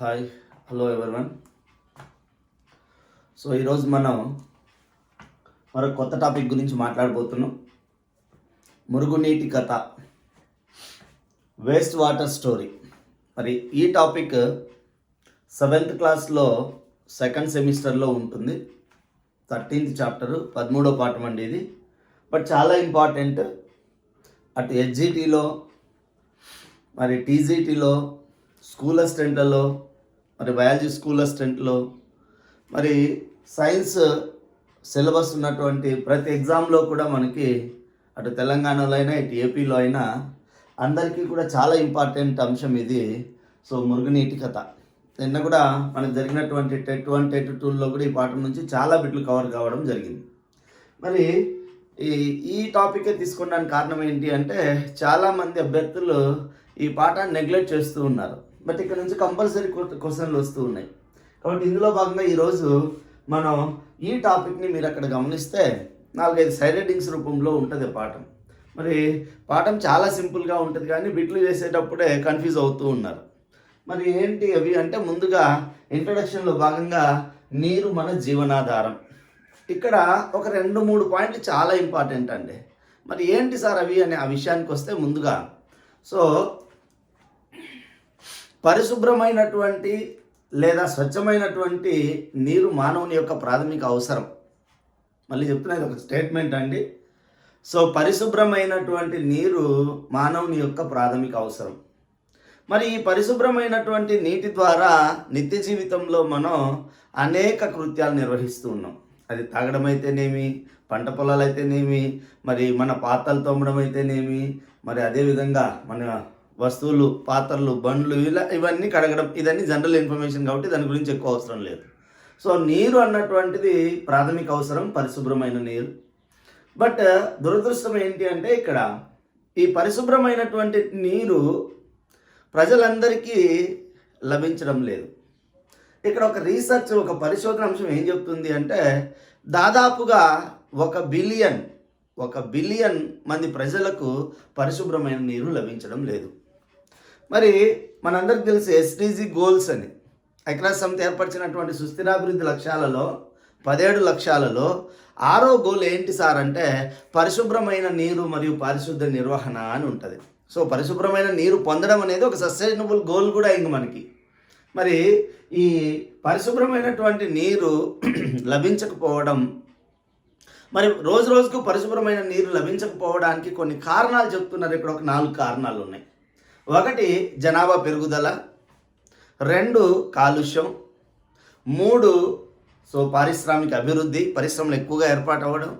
Hi hello everyone. So ఈరోజు మనం మరో కొత్త టాపిక్ గురించి మాట్లాడబోతున్నాం. మురుగునీటి కథ, వేస్ట్ వాటర్ స్టోరీ. మరి ఈ టాపిక్ 7th క్లాస్లో సెకండ్ సెమిస్టర్లో ఉంటుంది. 13th చాప్టరు 13వ పాఠం అండి ఇది. బట్ చాలా ఇంపార్టెంట్. అటు హెచ్జిటిలో మరి టీజీటీలో స్కూల్ అసిస్టెంట్లలో మరి బయాలజీ స్కూల్ అసిస్టెంట్లో మరి సైన్స్ సిలబస్ ఉన్నటువంటి ప్రతి ఎగ్జామ్లో కూడా మనకి అటు తెలంగాణలో అయినా ఇటు ఏపీలో అయినా అందరికీ కూడా చాలా ఇంపార్టెంట్ అంశం ఇది. సో మురుగునీటి కథ నిన్న కూడా మనకు జరిగినటువంటి టెట్ 1 టెట్ 2లో కూడా ఈ పాఠం నుంచి చాలా బిట్లు కవర్ కావడం జరిగింది. మరి ఈ టాపికే తీసుకోవడానికి కారణం ఏంటి అంటే చాలామంది అభ్యర్థులు ఈ పాఠాన్ని నెగ్లెక్ట్ చేస్తూ ఉన్నారు. బట్ ఇక్కడ నుంచి కంపల్సరీ క్వశ్చన్లు వస్తూ ఉన్నాయి. కాబట్టి ఇందులో భాగంగా ఈరోజు మనం ఈ టాపిక్ని మీరు అక్కడ గమనిస్తే 4-5 సైడ్ హెడ్డింగ్స్ రూపంలో ఉంటుంది పాఠం. మరి పాఠం చాలా సింపుల్గా ఉంటుంది కానీ బిట్లు చేసేటప్పుడే కన్ఫ్యూజ్ అవుతూ ఉన్నారు. మరి ఏంటి అవి అంటే, ముందుగా ఇంట్రడక్షన్లో భాగంగా నీరు మన జీవనాధారం. ఇక్కడ ఒక 2-3 పాయింట్లు చాలా ఇంపార్టెంట్ అండి. మరి ఏంటి సార్ అవి అనే ఆ విషయానికి వస్తే, ముందుగా పరిశుభ్రమైనటువంటి లేదా స్వచ్ఛమైనటువంటి నీరు మానవుని యొక్క ప్రాథమిక అవసరం. మళ్ళీ చెప్తున్నది ఒక స్టేట్మెంట్ అండి. సో పరిశుభ్రమైనటువంటి నీరు మానవుని యొక్క ప్రాథమిక అవసరం. మరి ఈ పరిశుభ్రమైనటువంటి నీటి ద్వారా నిత్య జీవితంలో మనం అనేక కృత్యాలు నిర్వహిస్తూ ఉన్నాం. అది తాగడం అయితేనేమి, పంట పొలాలు అయితేనేమి, మరి మన పాత్రలు తోమడం అయితేనేమి, మరి అదేవిధంగా మన వస్తువులు, పాత్రలు, బండ్లు ఇవన్నీ కడగడం, ఇదన్నీ జనరల్ ఇన్ఫర్మేషన్ కాబట్టి దాని గురించి ఎక్కువ అవసరం లేదు. సో నీరు అన్నటువంటిది ప్రాథమిక అవసరం, పరిశుభ్రమైన నీరు. బట్ దురదృష్టం ఏంటి అంటే, ఇక్కడ ఈ పరిశుభ్రమైనటువంటి నీరు ప్రజలందరికీ లభించడం లేదు. ఇక్కడ ఒక రీసెర్చ్, ఒక పరిశోధన అంశం ఏం చెప్తుంది అంటే, దాదాపుగా 1 బిలియన్ మంది ప్రజలకు పరిశుభ్రమైన నీరు లభించడం లేదు. మరి మనందరికీ తెలిసి ఎస్డిజి గోల్స్ అని ఐక్యరాజ్య సమితి ఏర్పరిచినటువంటి సుస్థిరాభివృద్ధి లక్ష్యాలలో 17 లక్ష్యాలలో 6వ గోల్ ఏంటి సార్ అంటే, పరిశుభ్రమైన నీరు మరియు పారిశుద్ధ్య నిర్వహణ అని ఉంటుంది. సో పరిశుభ్రమైన నీరు పొందడం అనేది ఒక సస్టైనబుల్ గోల్ కూడా అయింది మనకి. మరి ఈ పరిశుభ్రమైనటువంటి నీరు లభించకపోవడం, మరి రోజు రోజుకు పరిశుభ్రమైన నీరు లభించకపోవడానికి కొన్ని కారణాలు చెప్తున్నారు. ఇక్కడ ఒక 4 కారణాలు ఉన్నాయి. 1 జనాభా పెరుగుదల, 2 కాలుష్యం, 3 పారిశ్రామిక అభివృద్ధి, పరిశ్రమలు ఎక్కువగా ఏర్పాటు అవ్వడం,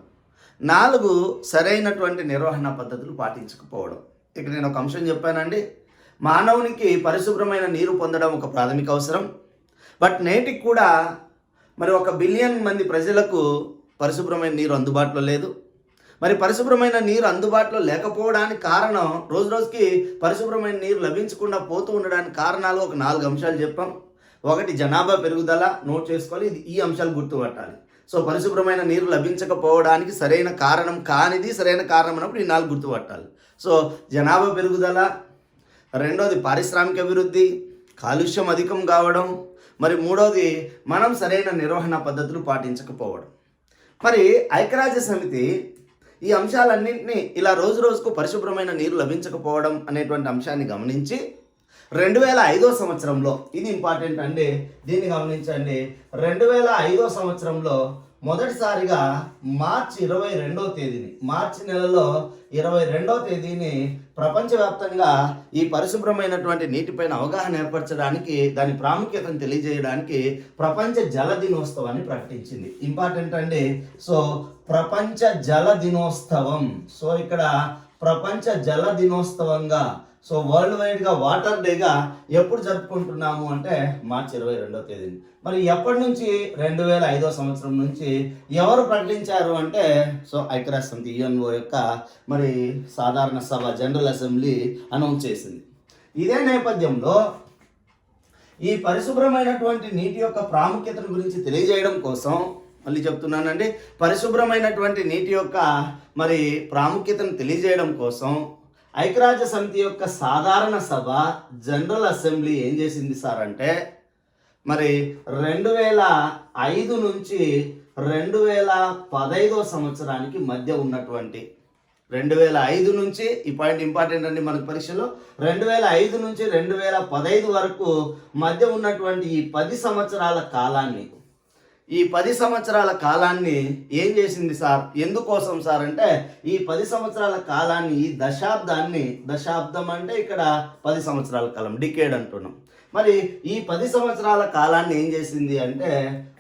4 సరైనటువంటి నిర్వహణ పద్ధతులు పాటించకపోవడం. ఇక్కడ నేను ఒక అంశం చెప్పానండి, మానవునికి పరిశుభ్రమైన నీరు పొందడం ఒక ప్రాథమిక అవసరం. బట్ నేటికి కూడా మరి 1 బిలియన్ మంది ప్రజలకు పరిశుభ్రమైన నీరు అందుబాటులో లేదు. మరి పరిశుభ్రమైన నీరు అందుబాటులో లేకపోవడానికి కారణం, రోజు రోజుకి పరిశుభ్రమైన నీరు లభించకుండా పోతూ ఉండడానికి కారణాలు ఒక 4 అంశాలు చెప్పాం. 1 జనాభా పెరుగుదల, నోట్ చేసుకోవాలి, ఈ అంశాలు గుర్తుపట్టాలి. సో పరిశుభ్రమైన నీరు లభించకపోవడానికి సరైన కారణం కానిది సరైన కారణం అన్నప్పుడు ఈ 4 గుర్తుపట్టాలి. సో జనాభా పెరుగుదల, 2ది పారిశ్రామిక అభివృద్ధి, కాలుష్యం అధికం కావడం, మరి 3వది మనం సరైన నిర్వహణ పద్ధతులు పాటించకపోవడం. మరి ఐక్యరాజ్య సమితి ఈ అంశాలన్నింటినీ ఇలా రోజు రోజుకు పరిశుభ్రమైన నీరు లభించకపోవడం అనేటువంటి అంశాన్ని గమనించి 2005 సంవత్సరంలో, ఇది ఇంపార్టెంట్ అండి, దీన్ని గమనించండి, 2005 సంవత్సరంలో మొదటిసారిగా మార్చి నెలలో 22వ తేదీని ప్రపంచవ్యాప్తంగా ఈ పరిశుభ్రమైనటువంటి నీటిపైన అవగాహన ఏర్పరచడానికి, దాని ప్రాముఖ్యతను తెలియజేయడానికి ప్రపంచ జల దినోత్సవాన్ని ప్రకటించింది. ఇంపార్టెంట్ అండి. సో ప్రపంచ జల దినోత్సవం, సో ఇక్కడ ప్రపంచ జల దినోత్సవంగా, సో వరల్డ్ వైడ్గా వాటర్ డేగా ఎప్పుడు జరుపుకుంటున్నాము అంటే మార్చి 22వ తేదీని. మరి ఎప్పటి నుంచి? 2005 సంవత్సరం నుంచి. ఎవరు ప్రకటించారు అంటే, సో ఐక్యరాజ్య సమితి యుఎన్ఓ యొక్క మరి సాధారణ సభ, జనరల్ అసెంబ్లీ అనౌన్స్ చేసింది. ఇదే నేపథ్యంలో ఈ పరిశుభ్రమైనటువంటి నీటి యొక్క ప్రాముఖ్యతను గురించి తెలియజేయడం కోసం, మళ్ళీ చెప్తున్నానండి, పరిశుభ్రమైనటువంటి నీటి యొక్క మరి ప్రాముఖ్యతను తెలియజేయడం కోసం ఐక్యరాజ్య సమితి యొక్క సాధారణ సభ, జనరల్ అసెంబ్లీ ఏం చేసింది సార్ అంటే, మరి 2005 నుంచి 2015 సంవత్సరానికి మధ్య ఉన్నటువంటి 2005 నుంచి, ఈ పాయింట్ ఇంపార్టెంట్ అండి మనకు పరీక్షలో, 2005 నుంచి 2015 వరకు మధ్య ఉన్నటువంటి ఈ 10 సంవత్సరాల కాలాన్ని, ఈ 10 సంవత్సరాల కాలాన్ని ఏం చేసింది సార్, ఎందుకోసం సార్ అంటే ఈ 10 సంవత్సరాల కాలాన్ని, ఈ దశాబ్దాన్ని, దశాబ్దం అంటే ఇక్కడ 10 సంవత్సరాల కాలం, డికేడ్ అంటున్నాం. మరి ఈ 10 సంవత్సరాల కాలాన్ని ఏం చేసింది అంటే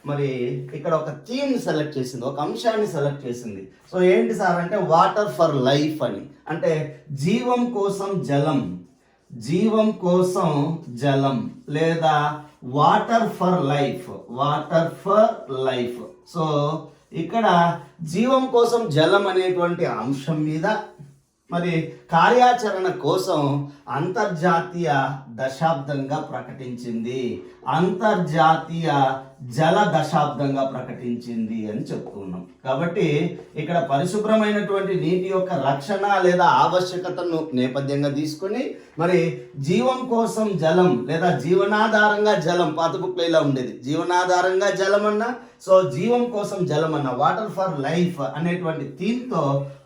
మరి ఇక్కడ ఒక థీమ్ సెలెక్ట్ చేసింది, ఒక అంశాన్ని సెలెక్ట్ చేసింది. సో ఏంటి సార్ అంటే వాటర్ ఫర్ లైఫ్ అని, అంటే జీవం కోసం జలం, జీవం కోసం జలం లేదా water for life, water for life. So ఇక్కడ జీవం కోసం జలం అనేటువంటి అంశం మీద మరి కార్యాచరణ కోసం అంతర్జాతీయ దశాబ్దంగా ప్రకటించింది, అంతర్జాతీయ జల దశాబ్దంగా ప్రకటించింది అని చెప్తున్నాం. కాబట్టి ఇక్కడ పరిశుభ్రమైనటువంటి నీటి యొక్క రక్షణ లేదా ఆవశ్యకతను నేపథ్యంగా తీసుకొని మరి జీవం కోసం జలం లేదా జీవనాధారంగా జలం, పాత బుక్లో ఇలా ఉండేది, జీవనాధారంగా జలం అన్న, సో జీవం కోసం జలం అన్న, వాటర్ ఫర్ లైఫ్ అనేటువంటి థీమ్తో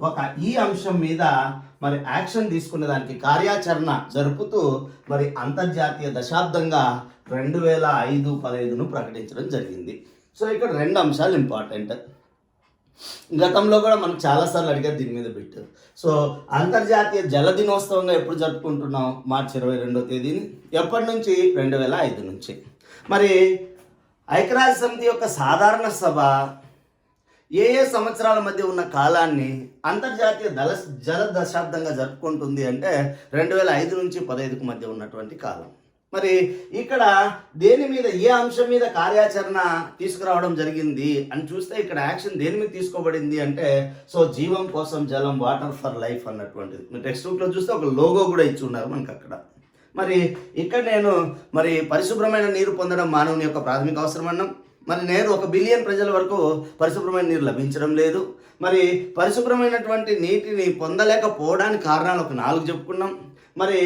ఒక ఈ అంశం మీద మరి యాక్షన్ తీసుకునే దానికి కార్యాచరణ జరుపుతూ మరి అంతర్జాతీయ దశాబ్దంగా 2005-15 ప్రకటించడం జరిగింది. సో ఇక్కడ 2 అంశాలు ఇంపార్టెంట్. గతంలో కూడా మనకు చాలాసార్లు అడిగారు దీని మీద బిట్. సో అంతర్జాతీయ జల దినోత్సవంగా ఎప్పుడు జరుపుకుంటున్నాం? మార్చి 22వ తేదీని. ఎప్పటి నుంచి? 2005 నుంచి. మరి ఐక్యరాజ్య సమితి యొక్క సాధారణ సభ ఏ సంవత్సరాల మధ్య ఉన్న కాలాన్ని అంతర్జాతీయ జల దశాబ్దంగా జరుపుకుంటుంది అంటే 2005 నుంచి 15కు మధ్య ఉన్నటువంటి కాలం. మరి ఇక్కడ దేని మీద, ఏ అంశం మీద కార్యాచరణ తీసుకురావడం జరిగింది అని చూస్తే ఇక్కడ యాక్షన్ దేని మీద తీసుకోబడింది అంటే సో జీవం కోసం జలం, వాటర్ ఫర్ లైఫ్ అన్నటువంటిది. మీరు టెక్స్ట్ బుక్లో చూస్తే ఒక లోగో కూడా ఇచ్చి ఉన్నారు మనకు అక్కడ. మరి ఇక్కడ నేను మరి పరిశుభ్రమైన నీరు పొందడం మానవుని యొక్క ప్రాథమిక అవసరం అన్నాం. మరి నేడు 1 బిలియన్ ప్రజల వరకు పరిశుభ్రమైన నీరు లభించడం లేదు. మరి పరిశుభ్రమైనటువంటి నీటిని పొందలేకపోవడానికి కారణాలు ఒక 4 చెప్పుకున్నాం. మరి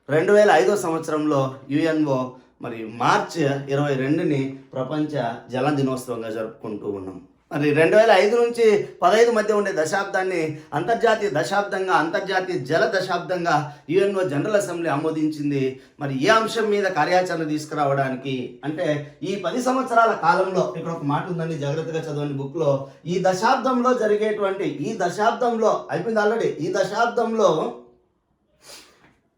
2005 సంవత్సరంలో యుఎన్ఓ మరి మార్చి 22ని ప్రపంచ జల దినోత్సవంగా జరుపుకుంటూ ఉన్నాం. మరి 2005 నుంచి 15 మధ్య ఉండే దశాబ్దాన్ని అంతర్జాతీయ దశాబ్దంగా, అంతర్జాతీయ జల దశాబ్దంగా యుఎన్ఓ జనరల్ అసెంబ్లీ ఆమోదించింది. మరి ఏ అంశం మీద కార్యాచరణ తీసుకురావడానికి అంటే ఈ 10 సంవత్సరాల కాలంలో, ఇక్కడ ఒక మాట ఉందండి జాగ్రత్తగా చదవండి బుక్లో, ఈ దశాబ్దంలో జరిగేటువంటి, ఈ దశాబ్దంలో అయిపోయింది ఆల్రెడీ, ఈ దశాబ్దంలో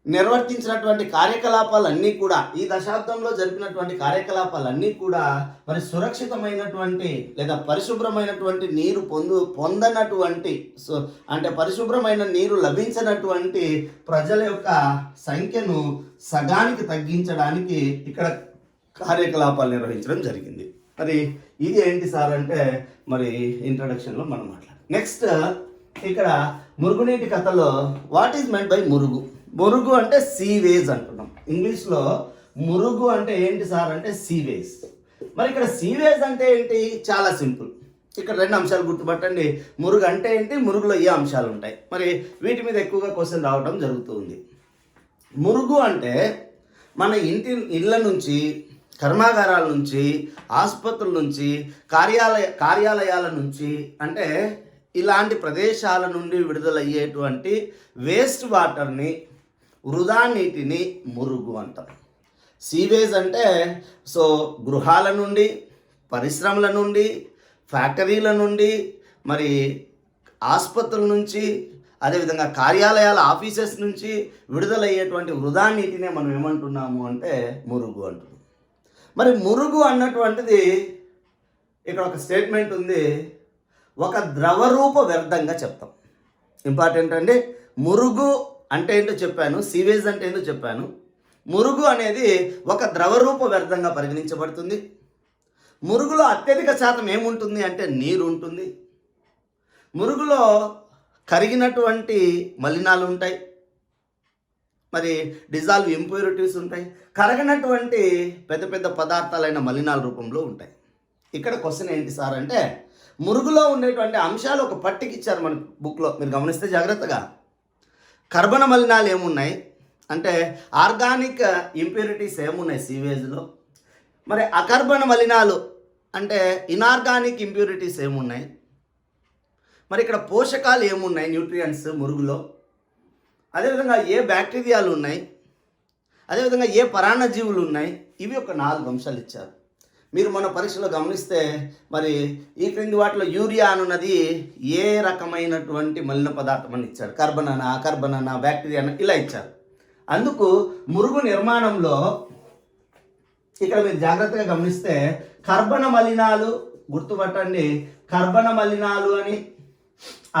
నిర్వర్తించినటువంటి కార్యకలాపాలన్నీ కూడా, ఈ దశాబ్దంలో జరిపినటువంటి కార్యకలాపాలన్నీ కూడా మరి సురక్షితమైనటువంటి లేదా పరిశుభ్రమైనటువంటి నీరు పొందనటువంటి అంటే పరిశుభ్రమైన నీరు లభించినటువంటి ప్రజల యొక్క సంఖ్యను సగానికి తగ్గించడానికి ఇక్కడ కార్యకలాపాలు నిర్వహించడం జరిగింది. మరి ఇది ఏంటి సార్ అంటే మరి ఇంట్రడక్షన్లో మనం మాట్లాడాలి. నెక్స్ట్ ఇక్కడ మురుగునీటి కథలో వాట్ ఈజ్ మెంట్ బై మురుగు? మురుగు అంటే సీవేజ్ అంటున్నాం. ఇంగ్లీష్లో మురుగు అంటే ఏంటి సార్ అంటే సీవేజ్. మరి ఇక్కడ సీవేజ్ అంటే ఏంటి? చాలా సింపుల్. ఇక్కడ 2 అంశాలు గుర్తుపట్టండి. మురుగు అంటే ఏంటి, మురుగులో ఏ అంశాలు ఉంటాయి, మరి వీటి మీద ఎక్కువగా క్వశ్చన్ రావడం జరుగుతుంది. మురుగు అంటే మన ఇళ్ళ నుంచి, కర్మాగారాల నుంచి, ఆసుపత్రుల నుంచి, కార్యాలయాల నుంచి, అంటే ఇలాంటి ప్రదేశాల నుండి విడుదలయ్యేటువంటి వేస్ట్ వాటర్ని, వృధా నీటిని మురుగు అంటాం. సీవేజ్ అంటే సో గృహాల నుండి, పరిశ్రమల నుండి, ఫ్యాక్టరీల నుండి, మరి ఆసుపత్రుల నుంచి, అదేవిధంగా కార్యాలయాల ఆఫీసెస్ నుంచి విడుదలయ్యేటువంటి వృధా నీటినే మనం ఏమంటున్నాము అంటే మురుగు అంటున్నాం. మరి మురుగు అన్నటువంటిది ఇక్కడ ఒక స్టేట్మెంట్ ఉంది, ఒక ద్రవరూప వ్యర్థంగా చెప్తాం. ఇంపార్టెంట్ అండి. మురుగు అంటే ఏంటో చెప్పాను, సీవేజ్ అంటే ఏంటో చెప్పాను. మురుగు అనేది ఒక ద్రవరూప వ్యర్థంగా పరిగణించబడుతుంది. మురుగులో అత్యధిక శాతం ఏముంటుంది అంటే నీరు ఉంటుంది. మురుగులో కరిగినటువంటి మలినాలు ఉంటాయి, మరి డిజాల్వ్ ఇంప్యూరిటీస్ ఉంటాయి, కరగనటువంటి పెద్ద పెద్ద పదార్థాలైన మలినాల రూపంలో ఉంటాయి. ఇక్కడ క్వశ్చన్ ఏంటి సార్ అంటే మురుగులో ఉండేటువంటి అంశాలు ఒక పట్టిక ఇచ్చారు మన బుక్లో, మీరు గమనిస్తే జాగ్రత్తగా. కర్బన మలినాలు ఏమున్నాయి అంటే ఆర్గానిక్ ఇంప్యూరిటీస్ ఏమున్నాయి సీవేజ్లో, మరి అకర్బన మలినాలు అంటే ఇనార్గానిక్ ఇంప్యూరిటీస్ ఏమున్నాయి, మరి ఇక్కడ పోషకాలు ఏమున్నాయి, న్యూట్రియంట్స్ మురుగులో, అదేవిధంగా ఏ బ్యాక్టీరియాలు ఉన్నాయి, అదేవిధంగా ఏ పరాన్నజీవులు ఉన్నాయి, ఇవి ఒక 4 అంశాలు ఇచ్చారు. మీరు మన పరీక్షలో గమనిస్తే మరి ఈ క్రింది వాటిలో యూరియా అనున్నది ఏ రకమైనటువంటి మలిన పదార్థం అని ఇచ్చాడు. కార్బన్ అకర్బన బ్యాక్టీరియా ఇలా ఇచ్చారు. అందుకు మురుగు నిర్మాణంలో ఇక్కడ మీరు జాగ్రత్తగా గమనిస్తే కర్బన మలినాలు గుర్తుపట్టండి. కర్బన మలినాలు అని,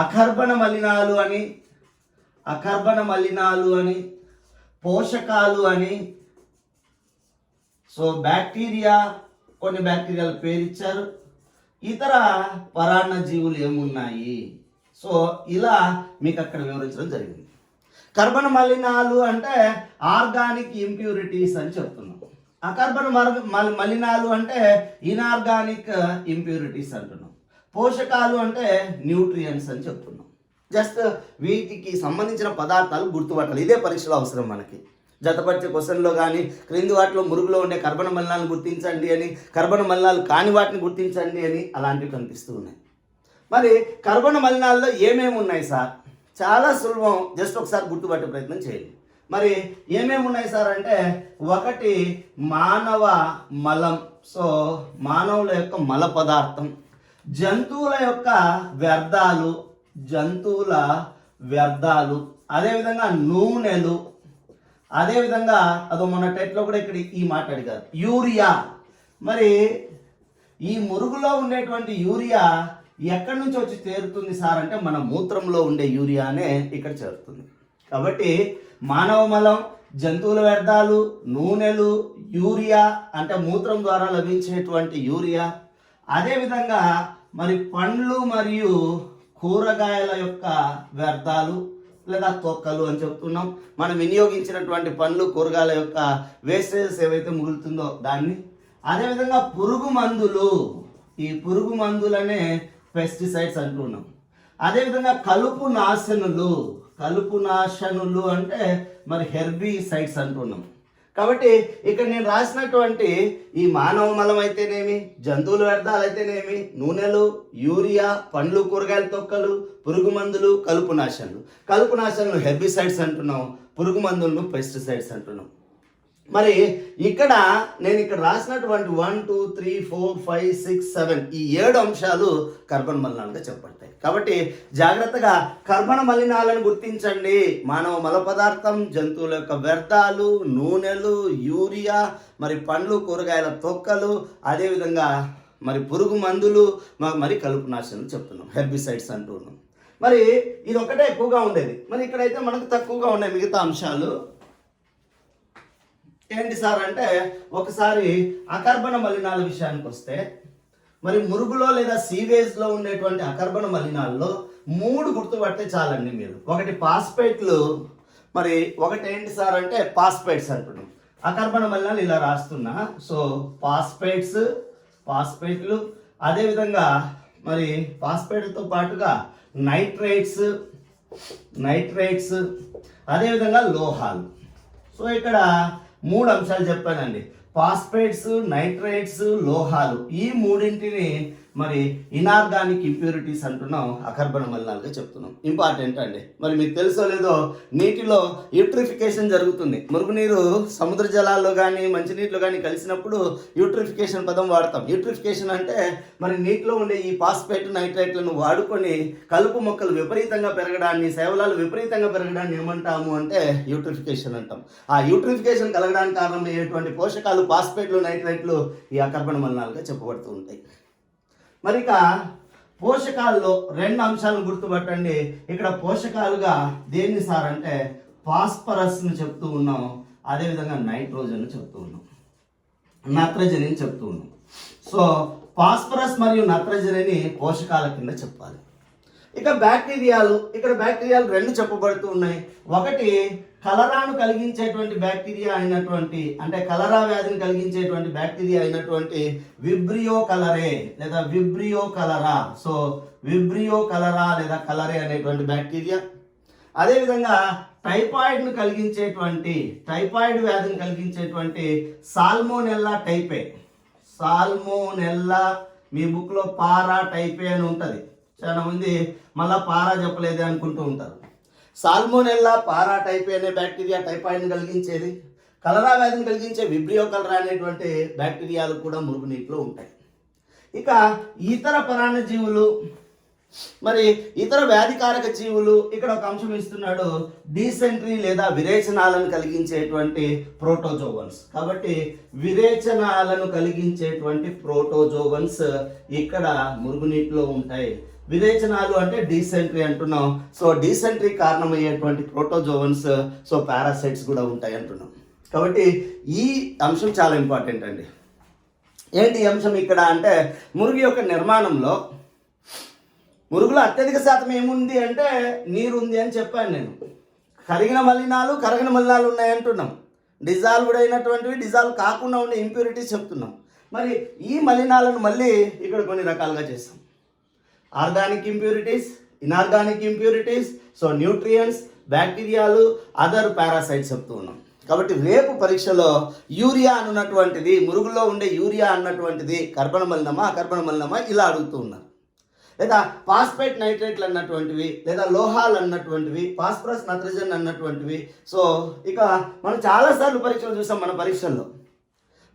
అకర్బన మలినాలు అని, అకర్బన మలినాలు అని, పోషకాలు అని. సో బ్యాక్టీరియా, కొన్ని బ్యాక్టీరియాల పేరు ఇచ్చారు, ఇతర పరాన్న జీవులు ఏమున్నాయి. సో ఇలా మీకు అక్కడ వివరించడం జరిగింది. కర్బన మలినాలు అంటే ఆర్గానిక్ ఇంప్యూరిటీస్ అని చెప్తున్నాం. అకర్బన మలినాలు అంటే ఇనార్గానిక్ ఇంప్యూరిటీస్ అంటున్నాం. పోషకాలు అంటే న్యూట్రియంట్స్ అని చెప్తున్నాం. జస్ట్ వీటికి సంబంధించిన పదార్థాలు గుర్తుపట్టాలి. ఇదే పరీక్షలో అవసరం మనకి. జతపరిచే క్వశ్చన్లో కానీ క్రింది వాటిలో మురుగులో ఉండే కర్బన మలినాలను గుర్తించండి అని, కర్బన మలినాలు కాని వాటిని గుర్తించండి అని అలాంటివి కనిపిస్తూ ఉన్నాయి. మరి కర్బన మలినాల్లో ఏమేమి ఉన్నాయి సార్? చాలా సులభం, జస్ట్ ఒకసారి గుర్తుపట్టే ప్రయత్నం చేయండి. మరి ఏమేమి ఉన్నాయి సార్ అంటే, ఒకటి మానవ మలం. సో మానవుల యొక్క మల పదార్థం, జంతువుల యొక్క వ్యర్థాలు, జంతువుల వ్యర్థాలు, అదేవిధంగా నూనెలు, అదేవిధంగా అదో మన టెట్లో కూడా ఇక్కడ ఈ మాట అడిగారు, యూరియా. మరి ఈ మురుగులో ఉండేటువంటి యూరియా ఎక్కడి నుంచి వచ్చి చేరుతుంది సార్ అంటే, మన మూత్రంలో ఉండే యూరియానే ఇక్కడ చేరుతుంది. కాబట్టి మానవ మలం, జంతువుల వ్యర్థాలు, నూనెలు, యూరియా అంటే మూత్రం ద్వారా లభించేటువంటి యూరియా, అదేవిధంగా మరి పండ్లు మరియు కూరగాయల యొక్క వ్యర్థాలు లేదా తొక్కలు అని చెప్తున్నాం. మనం వినియోగించినటువంటి పండ్లు కూరగాయల యొక్క వేస్టేజెస్ ఏవైతే మిగులుతుందో దాన్ని, అదేవిధంగా పురుగు మందులు, ఈ పురుగు మందులనే పెస్టిసైడ్స్ అంటున్నాం. అదేవిధంగా కలుపు నాశనులు, కలుపు నాశనులు అంటే మరి హెర్బిసైడ్స్ అంటున్నాం. కాబట్టి ఇక్కడ నేను రాసినటువంటి ఈ మానవ మలం అయితేనేమి, జంతువుల వ్యర్థాలు అయితేనేమి, నూనెలు, యూరియా, పండ్లు కూరగాయల తొక్కలు, పురుగు మందులు, కలుపు నాశనులు హెర్బిసైడ్స్ అంటున్నాం, పురుగు మందులను పెస్టిసైడ్స్ అంటున్నాం. మరి ఇక్కడ నేను ఇక్కడ రాసినటువంటి 1 2 3 4 5 6 7 ఈ 7 అంశాలు కర్బన మలినాలుగా చెప్పబడతాయి. కాబట్టి జాగ్రత్తగా కర్బన మలినాలను గుర్తించండి. మానవ మల పదార్థం, జంతువుల యొక్క వ్యర్థాలు, నూనెలు, యూరియా, మరి పండ్లు కూరగాయల తొక్కలు, అదేవిధంగా మరి పురుగు మందులు, మరి కలుపు నాశనం చెప్తున్నాం, హెర్బిసైడ్స్ అంటున్నాం. మరి ఇది ఒకటే ఎక్కువగా ఉండేది. మరి ఇక్కడైతే మనకు తక్కువగా ఉన్నాయి మిగతా అంశాలు. ఏంటి సార్ అంటే, ఒకసారి అకర్బన మలినాల విషయానికి వస్తే, మరి మురుగులో లేదా సీవేజ్లో ఉండేటువంటి అకర్బన మలినాల్లో 3 గుర్తుపడితే చాలండి మీరు. ఒకటి పాస్పేట్లు, మరి ఒకటి ఏంటి సార్ అంటే పాస్పేట్స్ అంటున్నాం. అకర్బన మలినాలు ఇలా రాస్తున్నా. సో పాస్పేట్లు, అదేవిధంగా మరి పాస్పేట్లతో పాటుగా నైట్రేట్స్, అదేవిధంగా లోహాలు. సో ఇక్కడ 3 అంశాలు చెప్పానండి. ఫాస్ఫేట్స్, నైట్రేట్స్, లోహాలు, ఈ 3ంటిని మరి ఇనార్గానిక్ ఇంప్యూరిటీస్ అంటున్నాం, అకర్బన మలినాలుగా చెప్తున్నాం. ఇంపార్టెంట్ అండి. మరి మీకు తెలుసో లేదో, నీటిలో యూట్రిఫికేషన్ జరుగుతుంది. మురుగునీరు సముద్ర జలాల్లో కానీ మంచినీటిలో కానీ కలిసినప్పుడు యూట్రిఫికేషన్ పదం వాడతాం. యూట్రిఫికేషన్ అంటే మరి నీటిలో ఉండే ఈ ఫాస్ఫేట్, నైట్రేట్లను వాడుకొని కలుపు మొక్కలు విపరీతంగా పెరగడాన్ని, శైవలాలు విపరీతంగా పెరగడాన్ని ఏమంటాము అంటే యూట్రిఫికేషన్ అంటాం. ఆ యూట్రిఫికేషన్ కలగడానికి కారణమయ్యేటువంటి పోషకాలు ఫాస్ఫేట్లు, నైట్రేట్లు ఈ అకర్బన మలినాలుగా చెప్పబడుతూ ఉంటాయి. మరి ఇక పోషకాల్లో 2 అంశాలను గుర్తుపట్టండి. ఇక్కడ పోషకాలుగా దేన్ని సార్ అంటే ఫాస్ఫరస్ని చెప్తూ ఉన్నాం, అదేవిధంగా నైట్రోజన్ చెప్తూ ఉన్నాం, నత్రజని చెప్తూ ఉన్నాం. సో ఫాస్ఫరస్ మరియు నత్రజనిని పోషకాల కింద చెప్పాలి. ఇక బ్యాక్టీరియాలు, ఇక్కడ బ్యాక్టీరియాలు 2 చెప్పబడుతూ ఉన్నాయి. ఒకటి కలరాను కలిగించేటువంటి బ్యాక్టీరియా అయినటువంటి, అంటే కలరా వ్యాధిని కలిగించేటువంటి బ్యాక్టీరియా అయినటువంటి విబ్రియో కలరే లేదా విబ్రియో కలరా. సో విబ్రియో కలరా లేదా కలరే అనేటువంటి బ్యాక్టీరియా. అదేవిధంగా టైఫాయిడ్ వ్యాధిని కలిగించేటువంటి సాల్మోనెల్లా టైపే. సాల్మోనెల్లా. మీ బుక్లో పారా టైపే అని ఉంటుంది. చాలా మంది మళ్ళీ పారా చెప్పలేదే అనుకుంటూ ఉంటారు. సాల్మోనెల్లా పారా టైపే అనే బ్యాక్టీరియా టైఫాయిడ్ని కలిగించేది. కలరా వ్యాధిని కలిగించే విబ్రియో కలరా అనేటువంటి బ్యాక్టీరియాలు కూడా మురుగునీటిలో ఉంటాయి. ఇక ఇతర పరాన్నజీవులు, మరి ఇతర వ్యాధికారక జీవులు, ఇక్కడ ఒక అంశం ఇస్తున్నాడు, డీసెంట్రీ లేదా విరేచనాలను కలిగించేటువంటి ప్రోటోజోవన్స్. కాబట్టి విరేచనాలను కలిగించేటువంటి ప్రోటోజోవన్స్ ఇక్కడ మురుగునీటిలో ఉంటాయి. విరేచనాలు అంటే డీసెంట్రీ అంటున్నాం. సో డీసెంట్రీ కారణమయ్యేటువంటి ప్రోటోజోవన్స్, సో పారాసైట్స్ కూడా ఉంటాయి అంటున్నాం. కాబట్టి ఈ అంశం చాలా ఇంపార్టెంట్ అండి. ఏంటి ఈ అంశం ఇక్కడ అంటే, మురుగు యొక్క నిర్మాణంలో మురుగులో అత్యధిక శాతం ఏముంది అంటే నీరు ఉంది అని చెప్పాను నేను. కరిగిన మలినాలు ఉన్నాయి అంటున్నాం. డిజాల్వ్డ్ అయినటువంటివి, డిజాల్వ్ కాకుండా ఉండే ఇంప్యూరిటీస్ చెప్తున్నాం. మరి ఈ మలినాలను మళ్ళీ ఇక్కడ కొన్ని రకాలుగా చేస్తాం. Organic impurities, inorganic impurities, so nutrients, బ్యాక్టీరియాలు, అదర్ పారాసైట్స్ చెప్తూ ఉన్నాం. కాబట్టి రేపు పరీక్షలో యూరియా అన్నటువంటిది, మురుగులో ఉండే యూరియా అన్నటువంటిది కర్బన మలినమా అకర్బన మలినమా ఇలా అడుగుతూ ఉన్నారు. లేదా ఫాస్ఫేట్ నైట్రేట్లు అన్నటువంటివి, లేదా లోహాలు అన్నటువంటివి, ఫాస్ఫరస్ నత్రజన్ అన్నటువంటివి. సో ఇక మనం చాలాసార్లు పరీక్షలు చూసాం మన పరీక్షల్లో.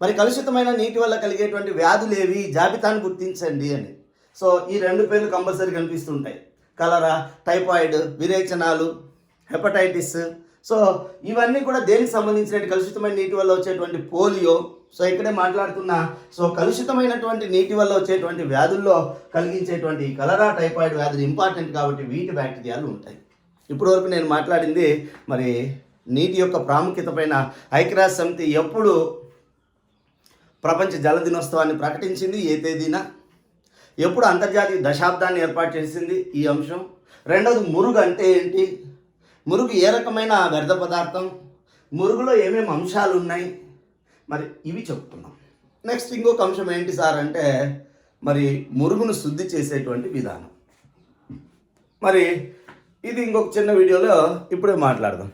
మరి కలుషితమైన నీటి వల్ల కలిగేటువంటి వ్యాధులు ఏవి, జాబితాను గుర్తించండి అని. సో ఈ 2 పేర్లు కంపల్సరీ కనిపిస్తుంటాయి. కలరా, టైఫాయిడ్, విరేచనాలు, హెపటైటిస్. సో ఇవన్నీ కూడా దేనికి సంబంధించిన కలుషితమైన నీటి వల్ల వచ్చేటువంటి పోలియో. సో ఇక్కడే మాట్లాడుతున్నా. సో కలుషితమైనటువంటి నీటి వల్ల వచ్చేటువంటి వ్యాధుల్లో కలిగించేటువంటి కలరా, టైఫాయిడ్ వ్యాధులు ఇంపార్టెంట్ కాబట్టి వీటి బ్యాక్టీరియాలు ఉంటాయి. ఇప్పటివరకు నేను మాట్లాడింది మరి నీటి యొక్క ప్రాముఖ్యత పైన. ఐక్యరాజ్య సమితి ఎప్పుడు ప్రపంచ జల దినోత్సవాన్ని ప్రకటించింది, ఏ తేదీన, ఎప్పుడు అంతర్జాతీయ దశాబ్దాన్ని ఏర్పాటు చేసింది, ఈ అంశం. రెండవది మురుగు అంటే ఏంటి, మురుగు ఏ రకమైన వ్యర్థ పదార్థం, మురుగులో ఏమేమి అంశాలు ఉన్నాయి, మరి ఇవి చెప్తున్నాం. నెక్స్ట్ ఇంకొక అంశం ఏంటి సార్ అంటే, మరి మురుగును శుద్ధి చేసేటువంటి విధానం. మరి ఇది ఇంకొక చిన్న వీడియోలో ఇప్పుడే మాట్లాడదాం.